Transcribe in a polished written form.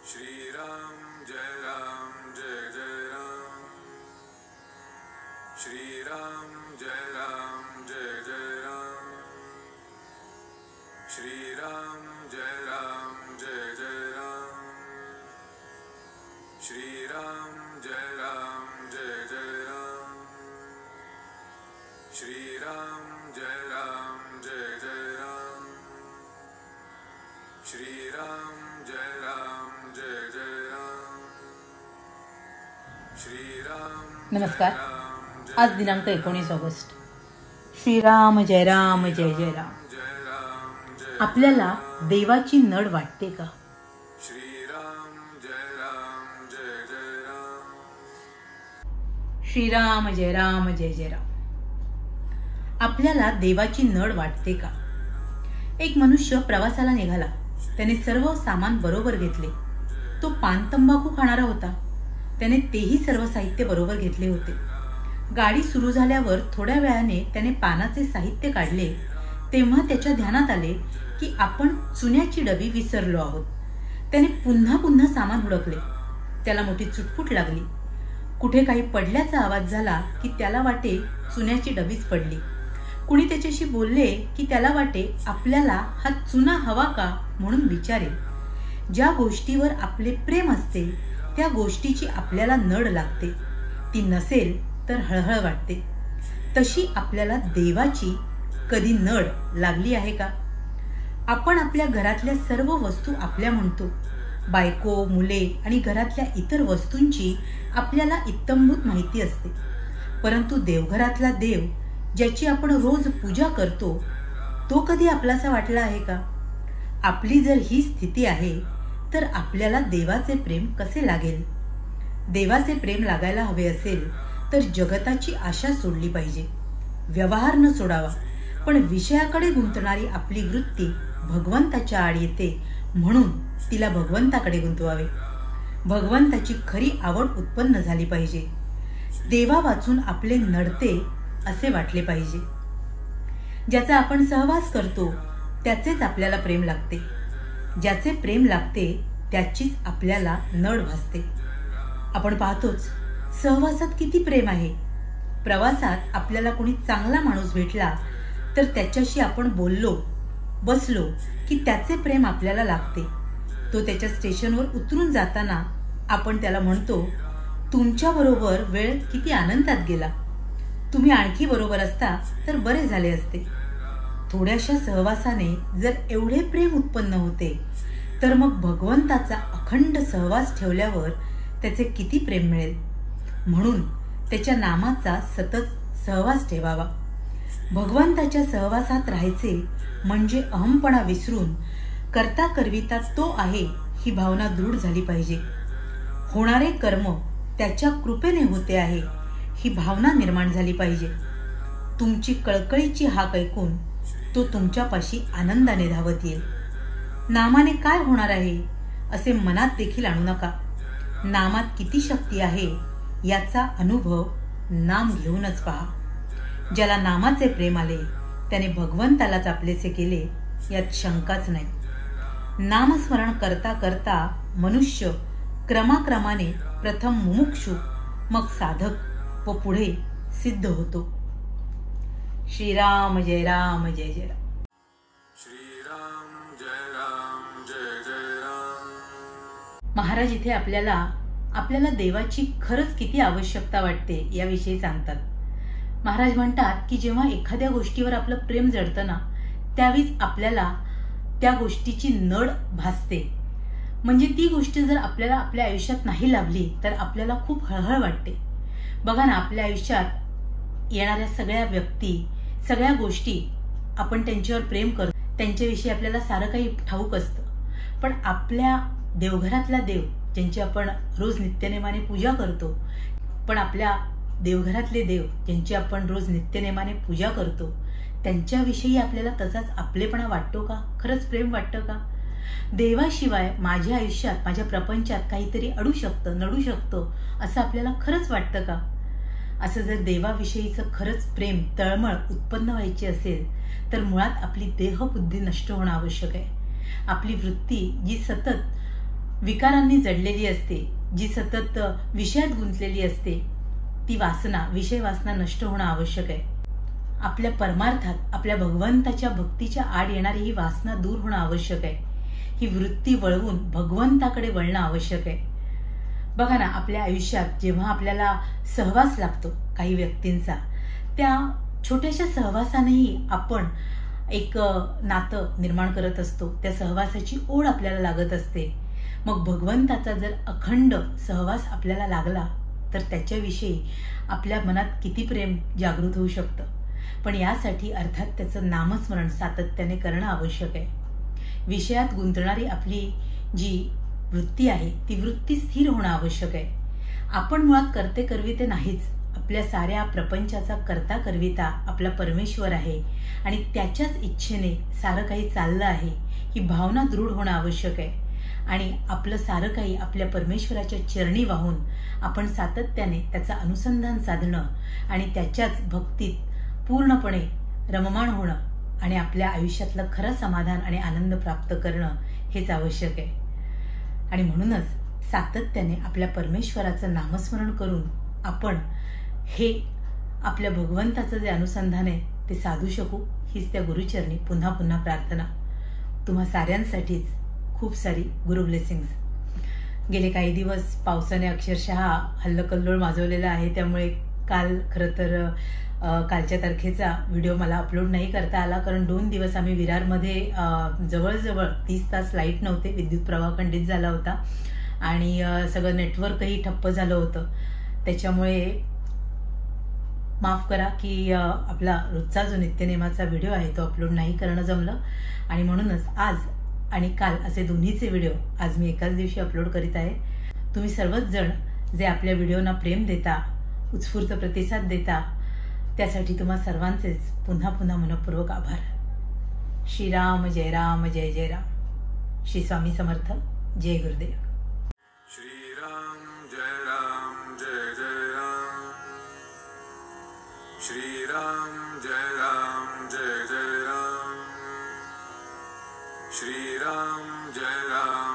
श्री राम जय जय राम। श्री राम जय जय राम। श्री राम जय जय राम। श्री राम जय जय राम। श्री राम जय जय राम। श्री राम जय जय राम। श्री राम। नमस्कार। आज दिनांक 19 ऑगस्ट। श्रीराम जय राम जय जय राम। आपल्याला देवाची नड वाटते का? श्रीराम जय जय राम। श्रीराम जय जय राम। आपल्याला देवाची नड वाटते का? एक मनुष्य प्रवासाला निघाला. त्याने सर्व सामान बरोबर घेतले. तो पान तंबाखू खाणारा होता. त्याने तेही सर्व साहित्य बरोबर घेतले होते. गाडी सुरू झाल्यावर थोड्या वेळाने त्याने पानाचे साहित्य काढले. तेव्हा त्याच्या ध्यानात आले की आपण चुन्याची डबी विसरलो आहोत. त्याने पुन्हा सामान हुडकले. त्याला मोठी चुटपुट लागली. कुठे काही पडल्याचा आवाज झाला की त्याला वाटे चुन्याची डबीच पडली. कुणी त्याच्याशी बोलले की त्याला वाटे आपल्याला हा चुना हवा का म्हणून विचारेल. ज्या गोष्टीवर आपले प्रेम असते त्या गोष्टीची आपल्याला नड लागते. ती नसेल तर हळहळ वाटते. तशी आपल्याला देवाची कधी नड लागली आहे का? आपण आपल्या घरातल्या सर्व वस्तू आपल्या म्हणतो. बायको, मुले आणि घरातल्या इतर वस्तूंची आपल्याला इत्तंभूत माहिती असते. परंतु देवघरातला देव ज्याची आपण रोज पूजा करतो तो कधी आपलासा वाटला आहे का? आपली जर ही स्थिती आहे तर आपल्याला देवाचे प्रेम कसे लागेल? देवाचे प्रेम लागायला हवे असेल तर जगताची आशा सोडली पाहिजे. व्यवहार न सोडावा. पण विषयाकडे गुंतणारी आपली वृत्ती भगवंताच्या आड येते म्हणून तिला भगवंताकडे गुंतवावे. भगवंताची खरी आवड उत्पन्न झाली पाहिजे. देवा वाचून आपले नडते असे वाटले पाहिजे. ज्याचा आपण सहवास करतो त्याचेच आपल्याला प्रेम लागते. ज्याचे प्रेम लागते त्याचीच आपल्याला नड भासते. आपण पाहतोच सहवासात किती प्रेम आहे. प्रवासात आपल्याला कोणी चांगला माणूस भेटला तर त्याच्याशी आपण बोललो, बसलो की त्याचे प्रेम आपल्याला लागते. तो त्याच्या स्टेशनवर उतरून जाताना आपण त्याला म्हणतो, तुमच्या बरोबर वेळ किती आनंदात गेला. तुम्ही आणखी बरोबर असता तर बरे झाले असते. थोड्याशा सहवासाने जर एवढे प्रेम उत्पन्न होते तर मग भगवंताचा अखंड सहवास ठेवल्यावर त्याचे किती प्रेम मिळेल. म्हणून त्याच्या नामाचा सतत सहवास ठेवावा. भगवंताच्या सहवासात राहायचे म्हणजे अहमपणा विसरून करता करविता तो आहे ही भावना दृढ झाली पाहिजे. होणारे कर्म त्याच्या कृपेने होते आहे ही भावना निर्माण झाली पाहिजे. तुमची कळकळीची हाक ऐकून तो तुमच्यापाशी आनंदाने धावत येईल. नामाने काय होणार आहे असे मनात देखील आणू नका. नामात किती शक्ती आहे याचा अनुभव नाम घेऊनच पहा. ज्याला नामाचे प्रेम आले त्याने भगवंतालाच आपलेसे केले यात शंकाच नाही. नामस्मरण करता करता मनुष्य क्रमाक्रमाने प्रथम मुमुक्षु मग साधक व पुढे सिद्ध होतो. श्रीराम जय राम जय जय राम. श्रीराम जय जय राम. महाराज इथे आपल्याला देवाची खरंच किती आवश्यकता वाटते याविषयी सांगतात. महाराज म्हणतात की जेव्हा एखाद्या गोष्टीवर आपलं प्रेम जडतं ना त्यावेळीच आपल्याला त्या गोष्टीची नड भासते. म्हणजे ती गोष्ट जर आपल्याला आपल्या आयुष्यात नाही लाभली तर आपल्याला खूप हळहळ वाटते. बघा ना, आपल्या आयुष्यात येणाऱ्या सगळ्या व्यक्ती, सगळ्या गोष्टी आपण त्यांच्यावर प्रेम करतो. त्यांच्याविषयी आपल्याला सारं काही ठाऊक असतं. पण आपल्या देवघरातला देव ज्यांची आपण रोज नित्यनेमाने पूजा करतो, पण आपल्या देवघरातले देव ज्यांची आपण रोज नित्यनेमाने पूजा करतो त्यांच्याविषयी आपल्याला तसाच आपलेपणा वाटतो का? खरंच प्रेम वाटतं का? देवाशिवाय माझ्या आयुष्यात, माझ्या प्रपंचात काहीतरी अडू शकतं, नडू शकतं असं आपल्याला खरंच वाटतं का? असं जर देवाविषयीचं खरंच प्रेम, तळमळ उत्पन्न व्हायची असेल तर मुळात आपली देहबुद्धी नष्ट होणं आवश्यक आहे. आपली वृत्ती जी सतत विकारांनी जडलेली असते, जी सतत विषयात गुंतलेली असते, ती वासना, विषय वासना नष्ट होणं आवश्यक आहे. आपल्या परमार्थात, आपल्या भगवंताच्या भक्तीच्या आड येणारी ही वासना दूर होणं आवश्यक आहे. ही वृत्ती वळवून भगवंताकडे वळणं आवश्यक आहे. बघा ना, आपल्या आयुष्यात जेव्हा आपल्याला सहवास लागतो काही व्यक्तींचा, त्या छोट्याशा सहवासानेही आपण एक नातं निर्माण करत असतो. त्या सहवासाची ओढ आपल्याला लागत असते. मग भगवंताचा जर अखंड सहवास आपल्याला लागला तर त्याच्याविषयी आपल्या मनात किती प्रेम जागृत होऊ शकतं. पण यासाठी अर्थात त्याचं नामस्मरण सातत्याने करणं आवश्यक आहे. विषयात गुंतणारी आपली जी वृत्ती आहे ती वृत्ती स्थिर होणं आवश्यक आहे. आपण मुळात करते करविते नाहीच. आपल्या साऱ्या प्रपंचाचा करता करविता आपला परमेश्वर आहे आणि त्याच्याच इच्छेने सारं काही चाललं आहे, ही भावना दृढ होणं आवश्यक आहे. आणि आपलं सारं काही आपल्या परमेश्वराच्या चरणी वाहून आपण सातत्याने त्याचं अनुसंधान साधणं आणि त्याच्याच भक्तीत पूर्णपणे रममाण होणं आणि आपल्या आयुष्यातलं खरं समाधान आणि आनंद प्राप्त करणं हेच आवश्यक आहे. आणि म्हणूनच सातत्याने आपल्या परमेश्वराचं नामस्मरण करून आपण हे आपल्या भगवंताचं जे अनुसंधान आहे ते साधू शकू, हीच त्या गुरुचरणी पुन्हा पुन्हा प्रार्थना. तुम्हा साऱ्यांसाठीच खूप सारी गुरु ब्लेसिंग्स. गेले काही दिवस पावसाने अक्षरशः हल्लकल्लोळ माजवलेला आहे. त्यामुळे काल खरं तर कालच्या तारखेचा व्हिडिओ मला अपलोड नाही करता आला, कारण 2 दिवस आम्ही विरारमध्ये जवळजवळ 30 तास लाईट नव्हते. विद्युत प्रवाह खंडित झाला होता आणि सगळं नेटवर्कही ठप्प झालं होतं. त्याच्यामुळे माफ करा की आपला रोजचा जो नित्यनेमाचा व्हिडिओ आहे तो अपलोड नाही करणं जमलं. आणि म्हणूनच आज आणि काल असे दोन्हीचे व्हिडिओ आज मी एकाच दिवशी अपलोड करीत आहे. तुम्ही सर्वच जण जे आपल्या व्हिडिओना प्रेम देता, उत्स्फूर्त प्रतिसाद देता, त्यासाठी तुम्हा सर्वांचेच पुन्हा पुन्हा मनपूर्वक आभार. श्रीराम जय राम जय जय राम. श्री स्वामी समर्थ. जय गुरुदेव. श्रीराम जय राम जय जय राम. श्रीराम जय राम जय जय राम. श्रीराम जय राम